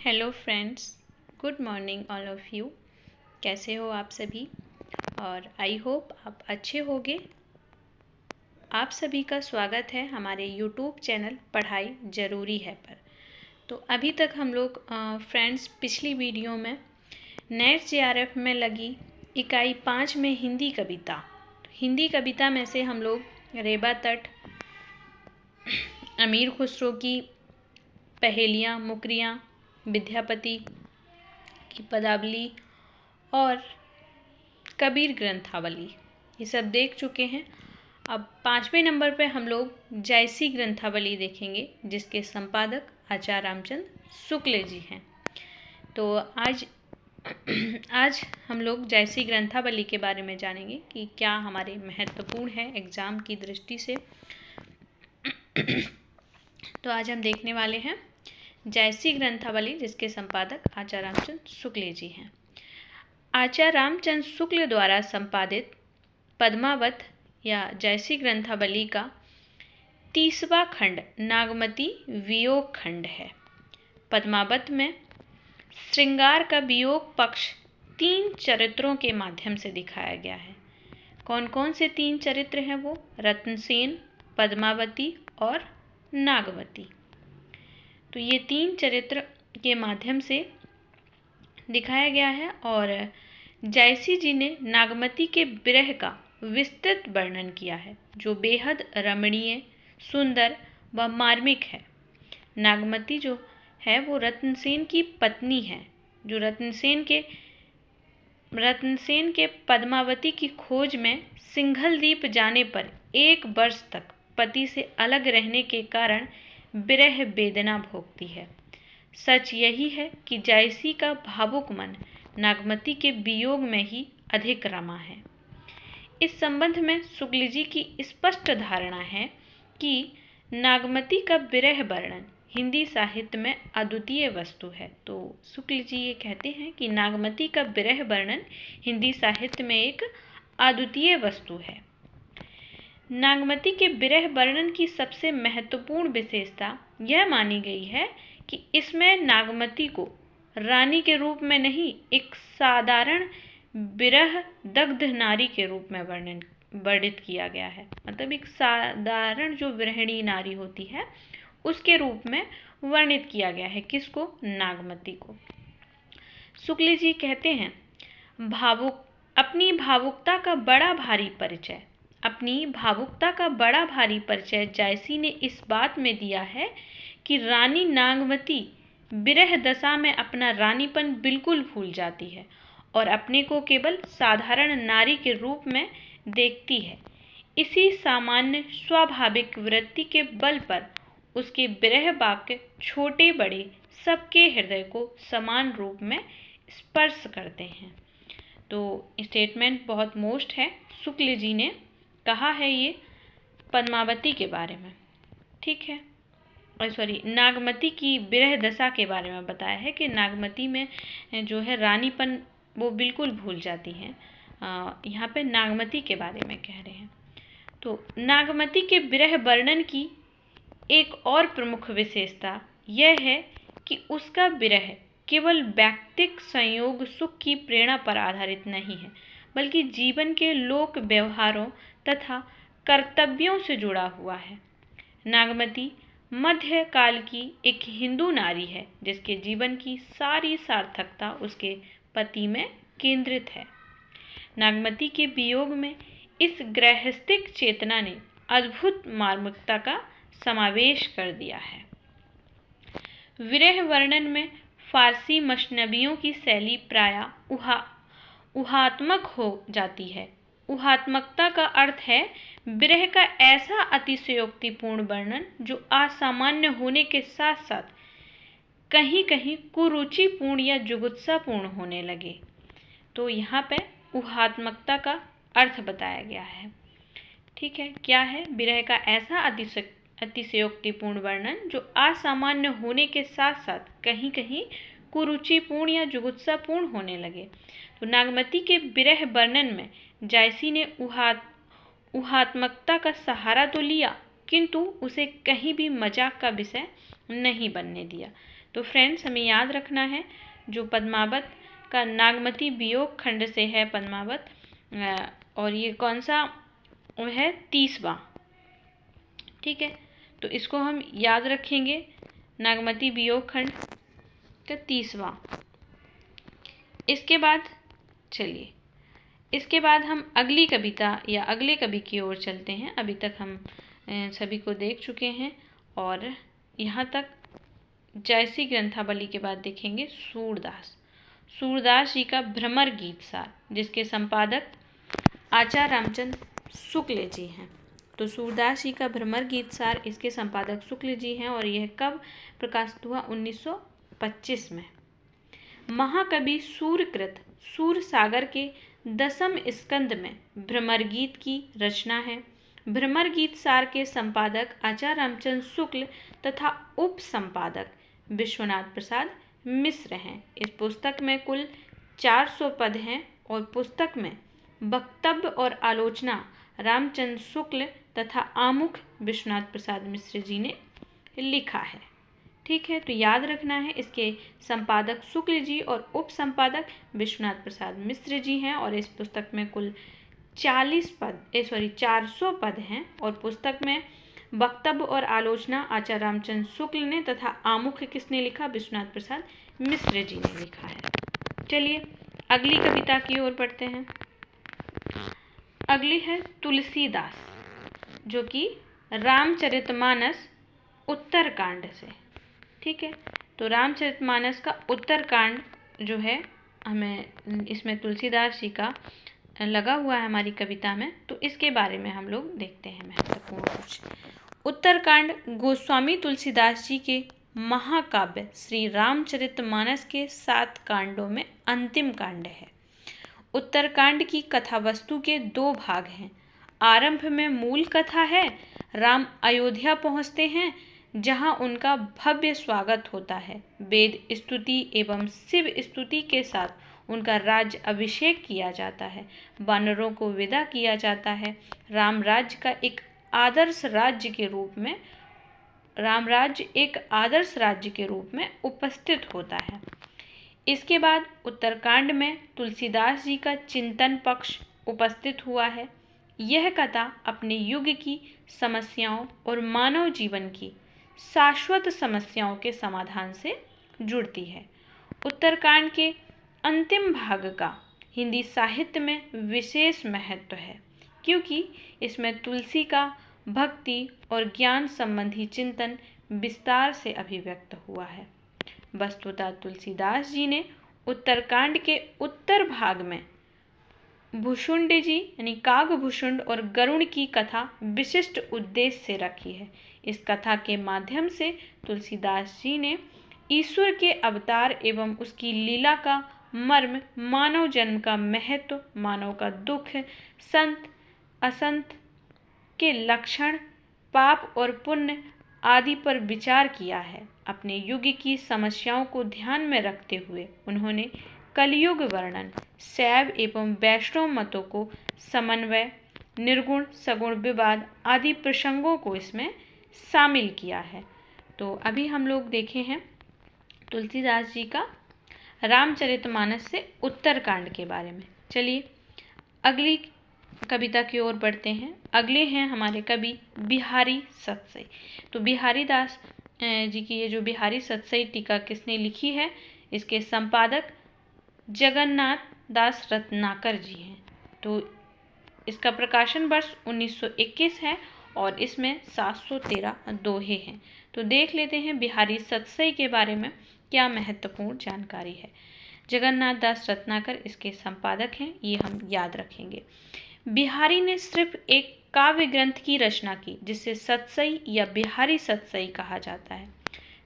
Hello friends, good morning all of you. कैसे हो आप सभी? और आई होप आप अच्छे होंगे। आप सभी का स्वागत है हमारे यूट्यूब चैनल पढ़ाई ज़रूरी है पर। तो अभी तक हम लोग फ्रेंड्स पिछली वीडियो में नेट जेआरएफ में लगी इकाई 5 में हिंदी कविता में से हम लोग रेबा तट, अमीर खुसरो की पहेलियाँ मुकरियाँ, विद्यापति की पदावली और कबीर ग्रंथावली ये सब देख चुके हैं। अब 5वें नंबर पे हम लोग जायसी ग्रंथावली देखेंगे, जिसके संपादक आचार्य रामचंद्र शुक्ल जी हैं। तो आज हम लोग जायसी ग्रंथावली के बारे में जानेंगे कि क्या हमारे महत्वपूर्ण है एग्ज़ाम की दृष्टि से। तो आज हम देखने वाले हैं जायसी ग्रंथावली, जिसके संपादक आचार्य रामचंद्र शुक्ल जी हैं। आचार्य रामचंद्र शुक्ल द्वारा संपादित पद्मावत या जायसी ग्रंथावली का 30वां खंड नागमती वियोग खंड है। पद्मावत में श्रृंगार का वियोग पक्ष 3 चरित्रों के माध्यम से दिखाया गया है। कौन कौन से 3 चरित्र हैं वो? रत्नसेन, पद्मावती और नागवती। तो ये 3 चरित्र के माध्यम से दिखाया गया है और जायसी जी ने नागमती के विरह का विस्तृत वर्णन किया है, जो बेहद रमणीय, सुंदर व मार्मिक है। नागमती जो है वो रत्नसेन की पत्नी है, जो रत्नसेन के पद्मावती की खोज में सिंघल द्वीप जाने पर 1 वर्ष तक पति से अलग रहने के कारण विरह वेदना भोगती है। सच यही है कि जायसी का भावुक मन नागमती के वियोग में ही अधिक रमा है। इस संबंध में शुक्ल जी की स्पष्ट धारणा है कि नागमती का विरह वर्णन हिंदी साहित्य में अद्वितीय वस्तु है। तो शुक्ल जी ये कहते हैं कि नागमती का विरह वर्णन हिंदी साहित्य में एक अद्वितीय वस्तु है। नागमती के विरह वर्णन की सबसे महत्वपूर्ण विशेषता यह मानी गई है कि इसमें नागमती को रानी के रूप में नहीं, एक साधारण विरह दग्ध नारी के रूप में वर्णित किया गया है। मतलब एक साधारण जो विरहिणी नारी होती है उसके रूप में वर्णित किया गया है। किसको? नागमती को। शुक्ल जी कहते हैं, अपनी भावुकता का बड़ा भारी परिचय जायसी ने इस बात में दिया है कि रानी नागमती विरह दशा में अपना रानीपन बिल्कुल भूल जाती है और अपने को केवल साधारण नारी के रूप में देखती है। इसी सामान्य स्वाभाविक वृत्ति के बल पर उसके विरह वाक्य छोटे बड़े सबके हृदय को समान रूप में स्पर्श करते हैं। तो स्टेटमेंट बहुत मोस्ट है, शुक्ल जी ने कहा है ये पद्मावती के बारे में, ठीक है। नागमती की विरह दशा के बारे में बताया है कि नागमती में जो है रानीपन वो बिल्कुल भूल जाती हैं। यहाँ पे नागमती के बारे में कह रहे हैं। तो नागमती के विरह वर्णन की एक और प्रमुख विशेषता यह है कि उसका विरह केवल व्यक्तिक संयोग सुख की प्रेरणा पर आधारित नहीं है, बल्कि जीवन के लोक व्यवहारों तथा कर्तव्यों से जुड़ा हुआ है। नागमती मध्यकाल की एक हिंदू नारी है, जिसके जीवन की सारी सार्थकता उसके पति में केंद्रित है। नागमती के वियोग में इस गृहस्थिक चेतना ने अद्भुत मार्मिकता का समावेश कर दिया है। विरह वर्णन में फारसी मशनवियों की शैली प्रायः ऊहात्मक हो जाती है। ऊहात्मकता का अर्थ है विरह का ऐसा अतिशयोक्तिपूर्ण वर्णन जो असामान्य होने के साथ साथ कहीं कहीं कुरुचिपूर्ण या जुगुप्सापूर्ण होने लगे। तो यहाँ पे ऊहात्मकता का अर्थ बताया गया है, ठीक है। क्या है? विरह का ऐसा अतिशयोक्तिपूर्ण वर्णन जो असामान्य होने के साथ साथ कहीं कहीं कुरुचिपूर्ण या जुगुप्सापूर्ण होने लगे। तो नागमती के विरह वर्णन में जायसी ने ऊहात्मकता का सहारा तो लिया, किंतु उसे कहीं भी मजाक का विषय नहीं बनने दिया। तो फ्रेंड्स, हमें याद रखना है जो पद्मावत का नागमती वियोग खंड से है पद्मावत, और ये कौन सा है, 30वां। ठीक है, तो इसको हम याद रखेंगे, नागमती वियोग खंड का 30वां। इसके बाद चलिए, इसके बाद हम अगली कविता या अगले कवि की ओर चलते हैं। अभी तक हम सभी को देख चुके हैं और यहाँ तक जायसी ग्रंथावली के बाद देखेंगे सूरदास। सूरदास जी का भ्रमर गीत सार, जिसके संपादक आचार्य रामचंद्र शुक्ल जी हैं। तो सूरदास जी का भ्रमर गीत सार, इसके संपादक शुक्ल जी हैं और यह कब प्रकाशित हुआ, 1925 में। महाकवि सूरकृत सूरसागर के 10वें स्कंद में भ्रमर गीत की रचना है। भ्रमर गीत सार के संपादक आचार्य रामचंद्र शुक्ल तथा उप संपादक विश्वनाथ प्रसाद मिश्र हैं। इस पुस्तक में कुल 400 पद हैं और पुस्तक में वक्तव्य और आलोचना रामचंद्र शुक्ल तथा आमुख विश्वनाथ प्रसाद मिश्र जी ने लिखा है। ठीक है, तो याद रखना है, इसके संपादक शुक्ल जी और उप संपादक विश्वनाथ प्रसाद मिश्र जी हैं और इस पुस्तक में कुल 400 पद हैं और पुस्तक में वक्तव्य और आलोचना आचार्य रामचंद्र शुक्ल ने तथा आमुख किसने लिखा, विश्वनाथ प्रसाद मिश्र जी ने लिखा है। चलिए अगली कविता की ओर बढ़ते हैं। अगली है तुलसीदास, जो कि रामचरितमानस उत्तरकांड से। ठीक है, तो रामचरितमानस का उत्तरकांड जो है, हमें इसमें तुलसीदास जी का लगा हुआ है हमारी कविता में, तो इसके बारे में हम लोग देखते हैं महत्वपूर्ण कुछ। उत्तरकांड गोस्वामी तुलसीदास जी के महाकाव्य श्री रामचरितमानस के 7 कांडों में अंतिम कांड है। उत्तरकांड की कथा वस्तु के 2 भाग हैं। आरंभ में मूल कथा है, राम अयोध्या पहुँचते हैं जहाँ उनका भव्य स्वागत होता है। वेद स्तुति एवं शिव स्तुति के साथ उनका राज्य अभिषेक किया जाता है। वानरों को विदा किया जाता है। राम राज्य का एक आदर्श राज्य के रूप में उपस्थित होता है। इसके बाद उत्तरकांड में तुलसीदास जी का चिंतन पक्ष उपस्थित हुआ है। यह कथा अपने युग की समस्याओं और मानव जीवन की शाश्वत समस्याओं के समाधान से जुड़ती है। उत्तरकांड के अंतिम भाग का हिंदी साहित्य में विशेष महत्व है, क्योंकि इसमें तुलसी का भक्ति और ज्ञान संबंधी चिंतन विस्तार से अभिव्यक्त हुआ है। वस्तुतः तुलसीदास जी ने उत्तरकांड के उत्तर भाग में भुषुंड जी यानी कागभूषुंड और गरुड़ की कथा विशिष्ट उद्देश्य से रखी है। इस कथा के माध्यम से तुलसीदास जी ने ईश्वर के अवतार एवं उसकी लीला का मर्म, मानव जन्म का महत्व, मानव का दुख, संत असंत के लक्षण, पाप और पुण्य आदि पर विचार किया है। अपने युग की समस्याओं को ध्यान में रखते हुए उन्होंने कलयुग वर्णन, शैव एवं वैष्णव मतों को समन्वय, निर्गुण सगुण विवाद आदि प्रसंगों को इसमें शामिल किया है। तो अभी हम लोग देखे हैं तुलसीदास जी का रामचरितमानस से उत्तरकांड के बारे में। चलिए अगली कविता की ओर बढ़ते हैं। अगले हैं हमारे कवि बिहारी सतसई। तो बिहारी दास जी की ये जो बिहारी सतसई टीका किसने लिखी है, इसके संपादक जगन्नाथ दास रत्नाकर जी हैं। तो इसका प्रकाशन वर्ष 1921 है और इसमें 713 दोहे हैं। तो देख लेते हैं बिहारी सतसई के बारे में क्या महत्वपूर्ण जानकारी है। जगन्नाथ दास रत्नाकर इसके संपादक हैं, ये हम याद रखेंगे। बिहारी ने सिर्फ एक काव्य ग्रंथ की रचना की जिसे सतसई या बिहारी सतसई कहा जाता है।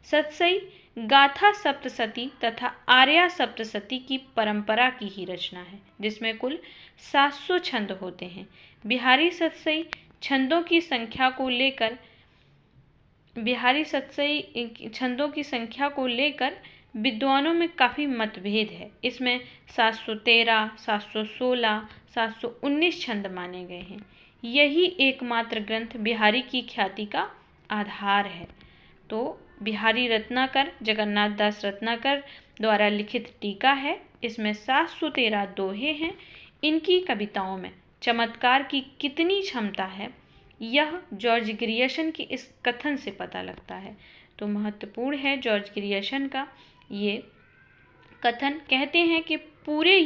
सतसई गाथा सप्तशती तथा आर्या सप्तशती की परंपरा की ही रचना है, जिसमें कुल 700 छंद होते हैं। बिहारी सतसई छंदों की संख्या को लेकर विद्वानों में काफ़ी मतभेद है। इसमें 713, 716, 719 छंद माने गए हैं। यही एकमात्र ग्रंथ बिहारी की ख्याति का आधार है। तो बिहारी रत्नाकर, जगन्नाथ दास रत्नाकर द्वारा लिखित टीका है। इसमें 713 दोहे हैं। इनकी कविताओं में चमत्कार की कितनी क्षमता है, यह जॉर्ज ग्रियर्सन की इस कथन से पता लगता है। तो महत्वपूर्ण है जॉर्ज ग्रियर्सन का ये कथन। कहते हैं कि पूरे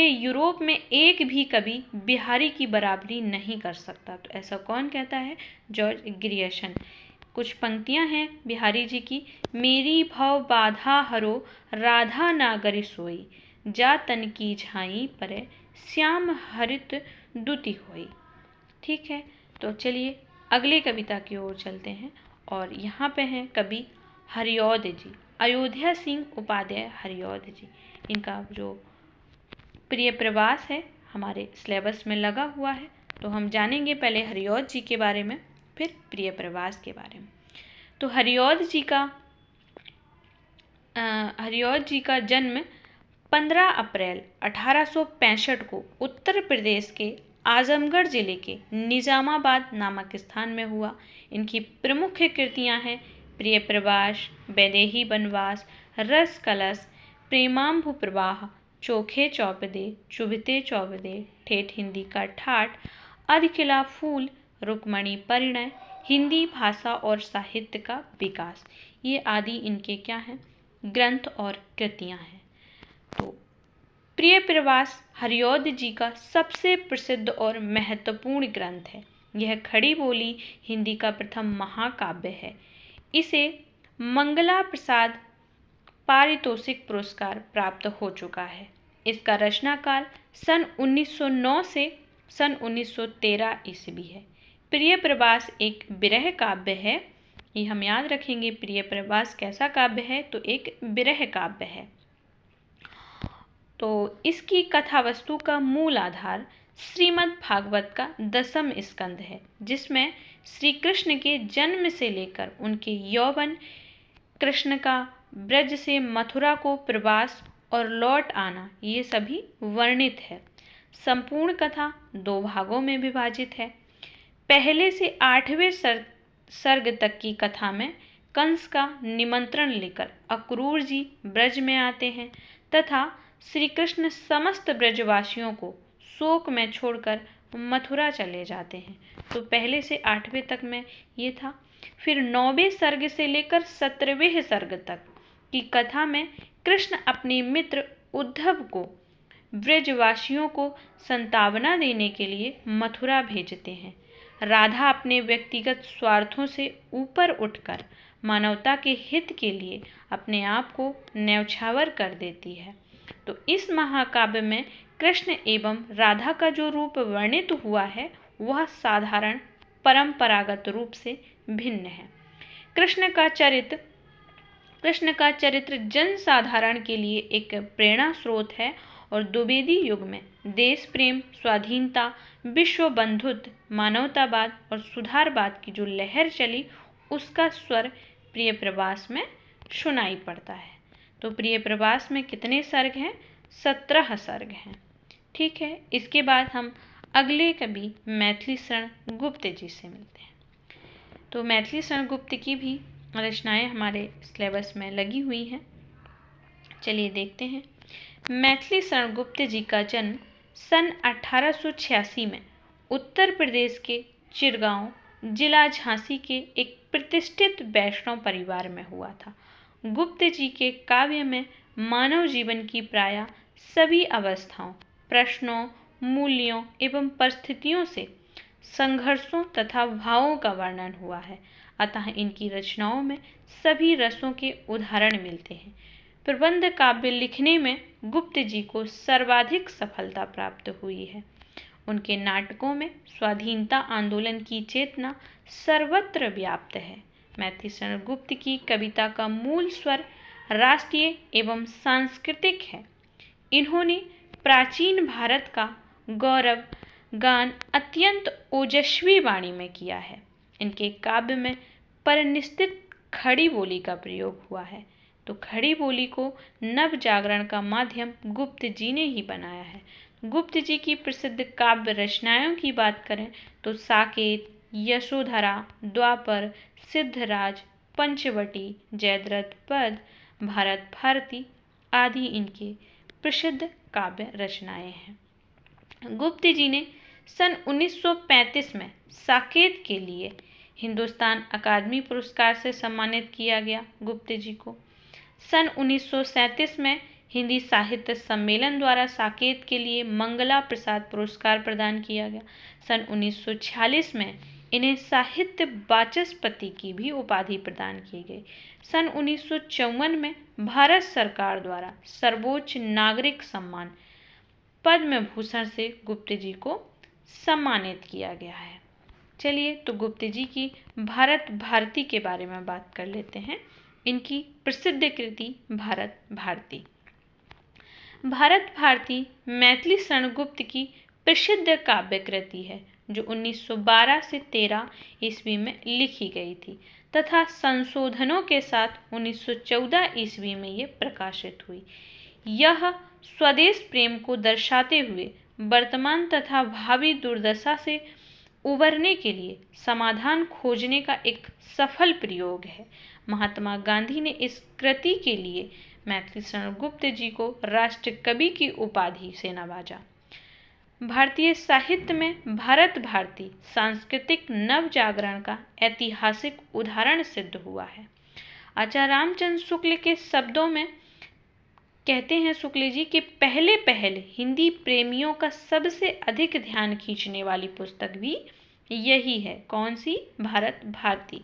यूरोप में एक भी कवि बिहारी की बराबरी नहीं कर सकता। तो ऐसा कौन कहता है? George Grierson. कुछ पंक्तियां हैं बिहारी जी की। मेरी भव बाधा हरो राधा नागरी सोई, जा तन की झाई परे श्याम हरित दुति होई। ठीक है, तो चलिए अगले कविता की ओर चलते हैं। और यहाँ पे हैं कवि हरिऔध जी, अयोध्या सिंह उपाध्याय हरिऔध जी। इनका जो प्रिय प्रवास है हमारे सिलेबस में लगा हुआ है। तो हम जानेंगे पहले हरिऔध जी के बारे में, फिर प्रिय प्रवास के बारे में। तो हरिऔध जी का जन्म 15 अप्रैल 1865 को उत्तर प्रदेश के आजमगढ़ जिले के निजामाबाद नामक स्थान में हुआ। इनकी प्रमुख कृतियां हैं प्रिय प्रवास, वैदेही वनवास, रस कलश, प्रेमांबु प्रवाह, चोखे चौपदे, चुभते चौबदे, ठेठ हिंदी का ठाठ, अधकिला फूल, रुक्मणी परिणय, हिंदी भाषा और साहित्य का विकास। ये आदि इनके क्या हैं? ग्रंथ और कृतियां हैं। तो प्रिय प्रवास हरिऔध जी का सबसे प्रसिद्ध और महत्वपूर्ण ग्रंथ है। यह खड़ी बोली हिंदी का प्रथम महाकाव्य है। इसे मंगला प्रसाद पारितोषिक पुरस्कार प्राप्त हो चुका है। इसका रचनाकाल सन 1909 से सन 1913 ईस्वी है। प्रिय प्रवास एक विरह काव्य है। ये हम याद रखेंगे, प्रिय प्रवास कैसा काव्य है? तो एक विरह काव्य है। तो इसकी कथा वस्तु का मूल आधार श्रीमद् भागवत का 10वां स्कंद है, जिसमें श्री कृष्ण के जन्म से लेकर उनके यौवन, कृष्ण का ब्रज से मथुरा को प्रवास और लौट आना, ये सभी वर्णित है। संपूर्ण कथा 2 भागों में विभाजित है। पहले से 8वें सर्ग तक की कथा में कंस का निमंत्रण लेकर अक्रूर जी ब्रज में आते हैं तथा श्री कृष्ण समस्त ब्रजवासियों को शोक में छोड़कर मथुरा चले जाते हैं। तो पहले से 8वें तक में ये था। फिर 9वें सर्ग से लेकर 17वें सर्ग तक की कथा में कृष्ण अपने मित्र उद्धव को ब्रजवासियों को सांत्वना देने के लिए मथुरा भेजते हैं। राधा अपने व्यक्तिगत स्वार्थों से ऊपर उठकर मानवता के हित के लिए अपने आप को न्यौछावर कर देती है। तो इस महाकाव्य में कृष्ण एवं राधा का जो रूप वर्णित हुआ है वह साधारण परंपरागत रूप से भिन्न है। कृष्ण का चरित्र जन साधारण के लिए एक प्रेरणा स्रोत है और द्विवेदी युग में देश प्रेम, स्वाधीनता, विश्व बंधुत्व, मानवतावाद और सुधारवाद की जो लहर चली उसका स्वर प्रिय प्रवास में सुनाई पड़ता है। तो प्रिय प्रवास में कितने सर्ग हैं? 17 सर्ग हैं। ठीक है, इसके बाद हम अगले कवि मैथिली शरण गुप्त जी से मिलते हैं। तो मैथिली शरण गुप्त की भी रचनाएं हमारे सिलेबस में लगी हुई हैं। चलिए देखते हैं। मैथिली शरण गुप्त जी का जन्म सन 1886 में उत्तर प्रदेश के चिरगांव, जिला झांसी के एक प्रतिष्ठित वैष्णव परिवार में हुआ था। गुप्त जी के काव्य में मानव जीवन की प्रायः सभी अवस्थाओं, प्रश्नों, मूल्यों एवं परिस्थितियों से संघर्षों तथा भावों का वर्णन हुआ है। अतः इनकी रचनाओं में सभी रसों के उदाहरण मिलते हैं। प्रबंध काव्य लिखने में गुप्त जी को सर्वाधिक सफलता प्राप्त हुई है। उनके नाटकों में स्वाधीनता आंदोलन की चेतना सर्वत्र व्याप्त है। मैथिली शरण गुप्त की कविता का मूल स्वर राष्ट्रीय एवं सांस्कृतिक है। इन्होंने प्राचीन भारत का गौरव गान अत्यंत ओजस्वी वाणी में किया है। इनके काव्य में परिनिष्ठित खड़ी बोली का प्रयोग हुआ है। तो खड़ी बोली को नव जागरण का माध्यम गुप्त जी ने ही बनाया है। गुप्त जी की प्रसिद्ध काव्य रचनाओं की बात करें तो साकेत, यशोधरा, द्वापर, सिद्धराज, पंचवटी, जयद्रथ पद, भारत भारती आदि इनके प्रसिद्ध काव्य रचनाएं हैं। गुप्त जी ने सन 1935 में साकेत के लिए हिंदुस्तान अकादमी पुरस्कार से सम्मानित किया गया। गुप्त जी को सन 1937 में हिंदी साहित्य सम्मेलन द्वारा साकेत के लिए मंगला प्रसाद पुरस्कार प्रदान किया गया। सन 1946 में इन्हें साहित्य वाचस्पति की भी उपाधि प्रदान की गई। सन 1954 में भारत सरकार द्वारा सर्वोच्च नागरिक सम्मान पद्म भूषण से गुप्त जी को सम्मानित किया गया है। चलिए तो गुप्त जी की भारत भारती के बारे में बात कर लेते हैं। इनकी प्रसिद्ध कृति भारत भारती। भारत भारती मैथिली शरण गुप्त की प्रसिद्ध काव्य कृति है जो 1912 से 13 ईस्वी में लिखी गई थी तथा संशोधनों के साथ 1914 ईस्वी में ये प्रकाशित हुई। यह स्वदेश प्रेम को दर्शाते हुए वर्तमान तथा भावी दुर्दशा से उबरने के लिए समाधान खोजने का एक सफल प्रयोग है। महात्मा गांधी ने इस कृति के लिए मैथिली शरण गुप्त जी को राष्ट्र कवि की उपाधि से नवाजा। भारतीय साहित्य में भारत भारती सांस्कृतिक नव जागरण का ऐतिहासिक उदाहरण सिद्ध हुआ है। आचार्य रामचंद्र शुक्ल के शब्दों में कहते हैं शुक्ल जी कि पहले हिंदी प्रेमियों का सबसे अधिक ध्यान खींचने वाली पुस्तक भी यही है। कौन सी? भारत भारती।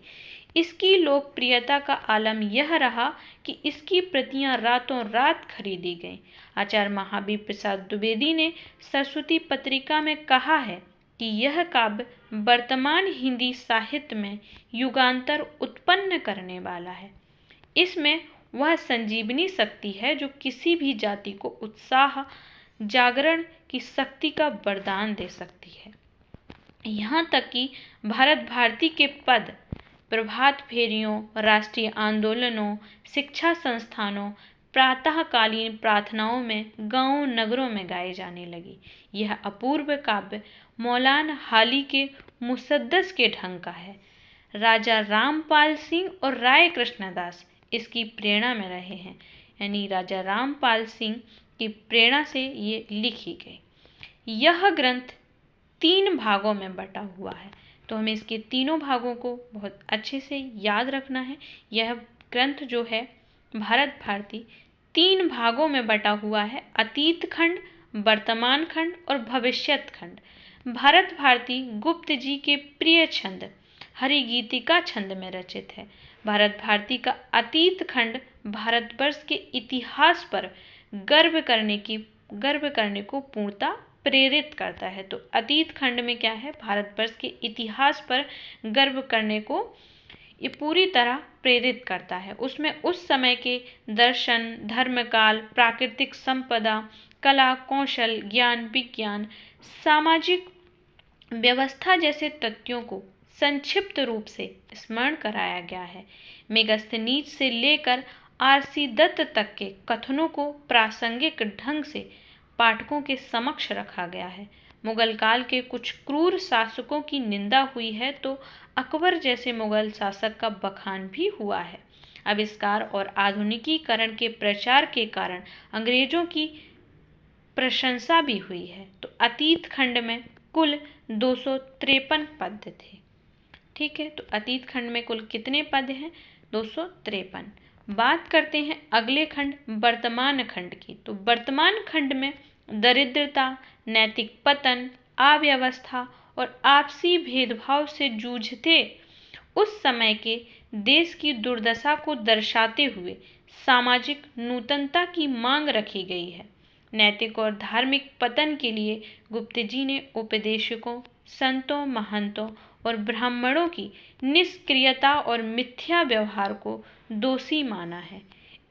इसकी लोकप्रियता का आलम यह रहा कि इसकी प्रतियां रातों रात खरीदी गईं। आचार्य महावीर प्रसाद द्विवेदी ने सरस्वती पत्रिका में कहा है कि यह काव्य वर्तमान हिंदी साहित्य में युगांतर उत्पन्न करने वाला है। इसमें वह संजीवनी शक्ति है जो किसी भी जाति को उत्साह जागरण की शक्ति का वरदान दे सकती है। यहाँ तक कि भारत भारती के पद प्रभात फेरियों, राष्ट्रीय आंदोलनों, शिक्षा संस्थानों, प्रातःकालीन प्रार्थनाओं में गांवों नगरों में गाए जाने लगी। यह अपूर्व काव्य मौलाना हाली के मुसद्दस के ढंग का है। राजा रामपाल सिंह और राय कृष्णदास इसकी प्रेरणा में रहे हैं, यानी राजा रामपाल सिंह की प्रेरणा से ये लिखी गई। यह ग्रंथ 3 भागों में बटा हुआ है, तो हमें इसके तीनों भागों को बहुत अच्छे से याद रखना है। यह ग्रंथ जो है भारत भारती 3 भागों में बटा हुआ है, अतीत खंड, वर्तमान खंड और भविष्यत खंड। भारत भारती गुप्त जी के प्रिय छंद हरिगीतिका छंद में रचित है। भारत भारती का अतीत खंड भारतवर्ष के इतिहास पर गर्व करने को पूर्णतः प्रेरित करता है। तो अतीत खंड में क्या है? भारतवर्ष के इतिहास पर गर्व करने को ये पूरी तरह प्रेरित करता है। उसमें उस समय के दर्शन, धर्मकाल, प्राकृतिक संपदा, कला, कौशल, ज्ञान, विज्ञान, सामाजिक व्यवस्था जैसे तथ्यों को संक्षिप्त रूप से स्मरण कराया गया है। मेगस्थनीज से लेकर आरसी दत्त तक के कथनों को प्रासंगिक ढंग से पाठकों के समक्ष रखा गया है। मुगल काल के कुछ क्रूर शासकों की निंदा हुई है तो अकबर जैसे मुगल शासक का बखान भी हुआ है। आविष्कार और आधुनिकीकरण के प्रचार के कारण अंग्रेजों की प्रशंसा भी हुई है। तो अतीत खंड में कुल 253 पद थे। ठीक है, तो अतीत खंड में कुल कितने पद हैं? 253। बात करते हैं अगले खंड वर्तमान खंड की। तो वर्तमान खंड में दरिद्रता, नैतिक पतन, अव्यवस्था और आपसी भेदभाव से जूझते उस समय के देश की दुर्दशा को दर्शाते हुए सामाजिक नूतनता की मांग रखी गई है। नैतिक और धार्मिक पतन के लिए गुप्त जी ने उपदेशकों, संतों, महंतों और ब्राह्मणों की निष्क्रियता और मिथ्या व्यवहार को दोषी माना है।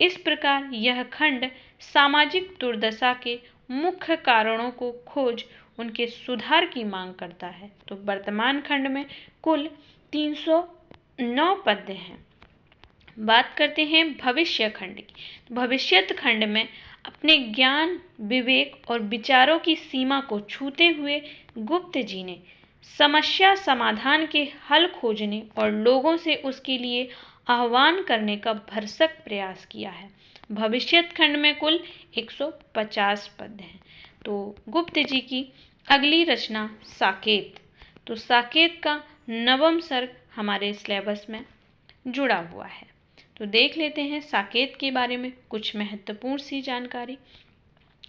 इस प्रकार यह खंड सामाजिक दुर्दशा के मुख्य कारणों को खोज उनके सुधार की मांग करता है। तो वर्तमान खंड में कुल 309 पद हैं। बात करते हैं भविष्य खंड की। भविष्यत खंड में अपने ज्ञान, विवेक और विचारों की सीमा को छूते हुए गुप्त जी ने समस्या समाधान के हल खोजने और लोगों से उसके लिए आह्वान करने का भरसक प्रयास किया है। भविष्यत खंड में कुल 150 पद हैं। तो गुप्त जी की अगली रचना साकेत। तो साकेत का 9वां सर्ग हमारे सिलेबस में जुड़ा हुआ है। तो देख लेते हैं साकेत के बारे में कुछ महत्वपूर्ण सी जानकारी।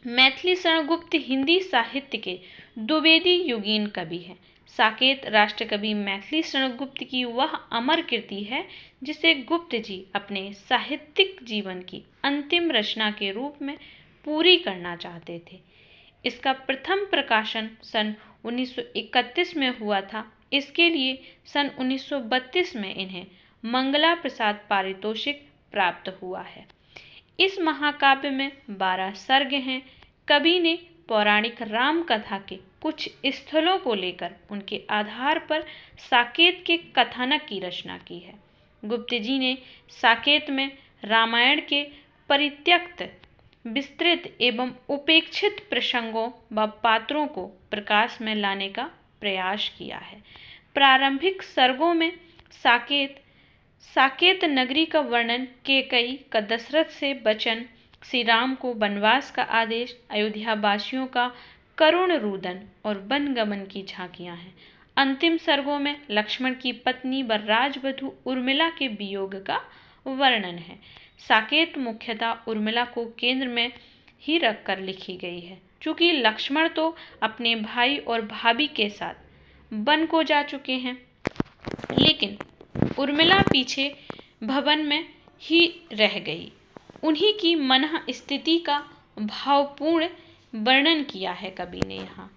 मैथिली शरण गुप्त हिंदी साहित्य के द्विवेदी युगीन कवि हैं। साकेत राष्ट्रकवि मैथिली शरण गुप्त की वह अमर कृति है जिसे गुप्त जी अपने साहित्यिक जीवन की अंतिम रचना के रूप में पूरी करना चाहते थे। इसका प्रथम प्रकाशन सन 1931 में हुआ था। इसके लिए सन 1932 में इन्हें मंगला प्रसाद पारितोषिक प्राप्त हुआ है। इस महाकाव्य में 12 सर्ग हैं। कवि ने पौराणिक राम कथा के कुछ स्थलों को लेकर उनके आधार पर साकेत के कथानक की रचना की है। गुप्त जी ने साकेत में रामायण के परित्यक्त, विस्तृत एवं उपेक्षित प्रसंगों व पात्रों को प्रकाश में लाने का प्रयास किया है। प्रारंभिक सर्गों में साकेत नगरी का वर्णन, केकई का दशरथ से वचन, श्री राम को वनवास का आदेश, अयोध्या वासियों का करुण रुदन और वनगमन की झांकियां हैं। अंतिम सर्गों में लक्ष्मण की पत्नी व राजवधू उर्मिला के वियोग का वर्णन है। साकेत मुख्यतः उर्मिला को केंद्र में ही रखकर लिखी गई है। चूंकि लक्ष्मण तो अपने भाई और भाभी के साथ वन को जा चुके हैं, लेकिन उर्मिला पीछे भवन में ही रह गई। उन्हीं की मनः स्थिति का भावपूर्ण वर्णन किया है कवि ने यहाँ।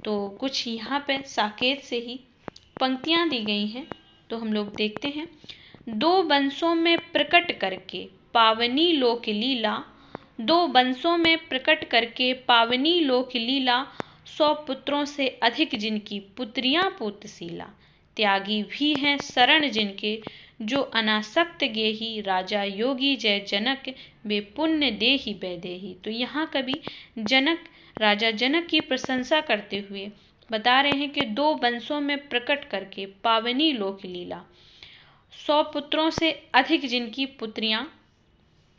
तो कुछ यहाँ पे साकेत से ही पंक्तियाँ दी गई हैं, तो हम लोग देखते हैं। 2 वंशों में प्रकट करके पावनी लोक लीला, 2 वंशों में प्रकट करके पावनी लोक लीला, 100 पुत्रों से अधिक जिनकी पुत्रियां पुत्रशीला, त्यागी भी हैं शरण जिनके जो अनासक्त गेही, राजा योगी जय जनक वे पुण्य देहि वैदेही। तो यहाँ कवि राजा जनक की प्रशंसा करते हुए बता रहे हैं कि 2 वंशों में प्रकट करके पावनी लोक लीला, 100 पुत्रों से अधिक जिनकी पुत्रियां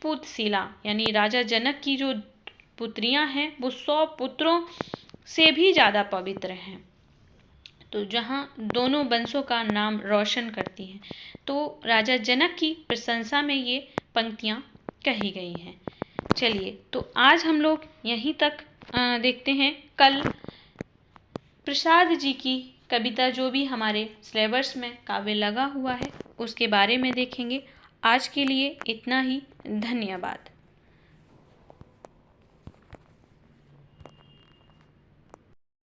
पुत्रशीला, यानी राजा जनक की जो पुत्रियां हैं वो 100 पुत्रों से भी ज़्यादा पवित्र हैं। तो जहाँ दोनों वंशों का नाम रोशन करती हैं, तो राजा जनक की प्रशंसा में ये पंक्तियाँ कही गई हैं। चलिए, तो आज हम लोग यहीं तक देखते हैं। कल प्रसाद जी की कविता जो भी हमारे सिलेबस में काव्य लगा हुआ है उसके बारे में देखेंगे। आज के लिए इतना ही। धन्यवाद।